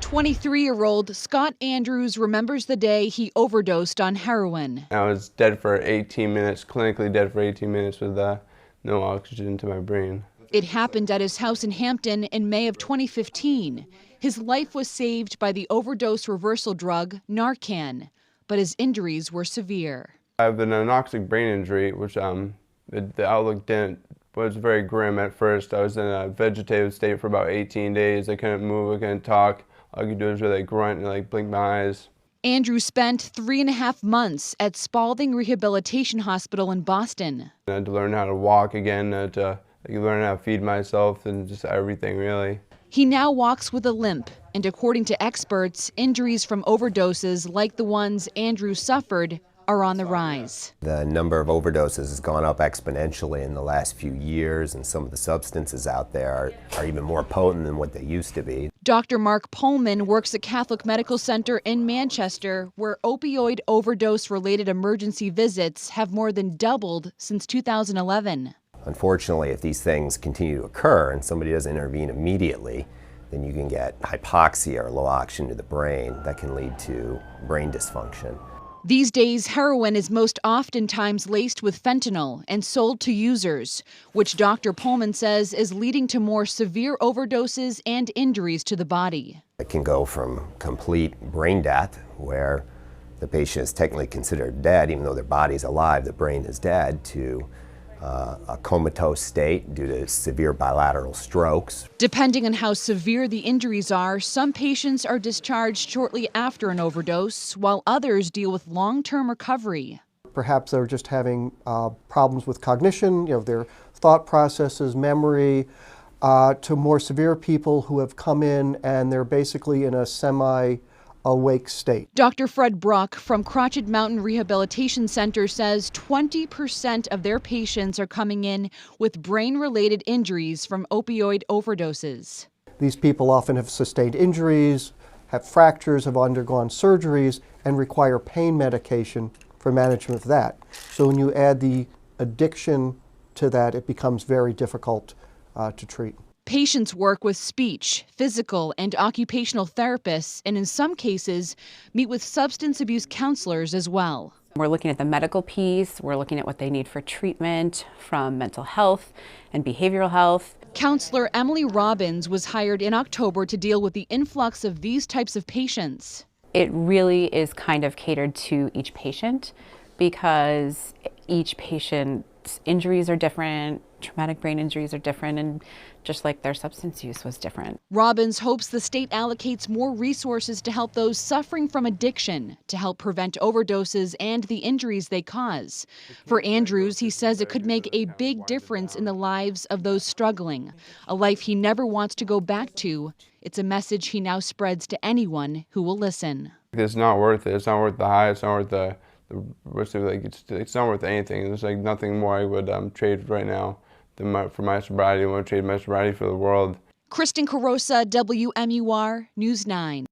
23-year-old Scott Andrews remembers the day he overdosed on heroin. I was dead for 18 minutes, clinically dead for 18 minutes with no oxygen to my brain. It happened at his house in Hampton in May of 2015. His life was saved by the overdose reversal drug Narcan, but his injuries were severe. I have an anoxic brain injury, which the outlook was very grim at first. I was in a vegetative state for about 18 days. I couldn't move, I couldn't talk. All I could do was really grunt and blink my eyes. Andrew spent 3.5 months at Spalding Rehabilitation Hospital in Boston. I had to learn how to walk again, to learn how to feed myself, and just everything really. He now walks with a limp, and according to experts, injuries from overdoses like the ones Andrew suffered are on the rise. The number of overdoses has gone up exponentially in the last few years, and some of the substances out there are even more potent than what they used to be. Dr. Mark Pullman works at Catholic Medical Center in Manchester, where opioid overdose-related emergency visits have more than doubled since 2011. Unfortunately, if these things continue to occur and somebody doesn't intervene immediately, then you can get hypoxia or low oxygen to the brain that can lead to brain dysfunction. These days, heroin is most oftentimes laced with fentanyl and sold to users, which Dr. Pullman says is leading to more severe overdoses and injuries to the body. It can go from complete brain death, where the patient is technically considered dead, even though their body's alive, the brain is dead, to a comatose state due to severe bilateral strokes. Depending on how severe the injuries are, some patients are discharged shortly after an overdose, while others deal with long-term recovery. Perhaps they're just having problems with cognition, their thought processes, memory, to more severe people who have come in and they're basically in a semi-awake state. Dr. Fred Bruck from Crotched Mountain Rehabilitation Center says 20% of their patients are coming in with brain-related injuries from opioid overdoses. These people often have sustained injuries, have fractures, have undergone surgeries, and require pain medication for management of that. So when you add the addiction to that, it becomes very difficult to treat. Patients work with speech, physical, and occupational therapists, and in some cases, meet with substance abuse counselors as well. We're looking at the medical piece, we're looking at what they need for treatment from mental health and behavioral health. Counselor Emily Robbins was hired in October to deal with the influx of these types of patients. It really is kind of catered to each patient because each patient's injuries are different, traumatic brain injuries are different, and just like their substance use was different. Robbins hopes the state allocates more resources to help those suffering from addiction, to help prevent overdoses and the injuries they cause. For Andrews, he says it could make a big difference in the lives of those struggling, a life he never wants to go back to. It's a message he now spreads to anyone who will listen. It's not worth it. It's not worth the high. It's not worth the risk of, it's not worth anything. There's nothing more I would trade right now for my sobriety. I want to trade my sobriety for the world. Kristen Carosa, WMUR News 9.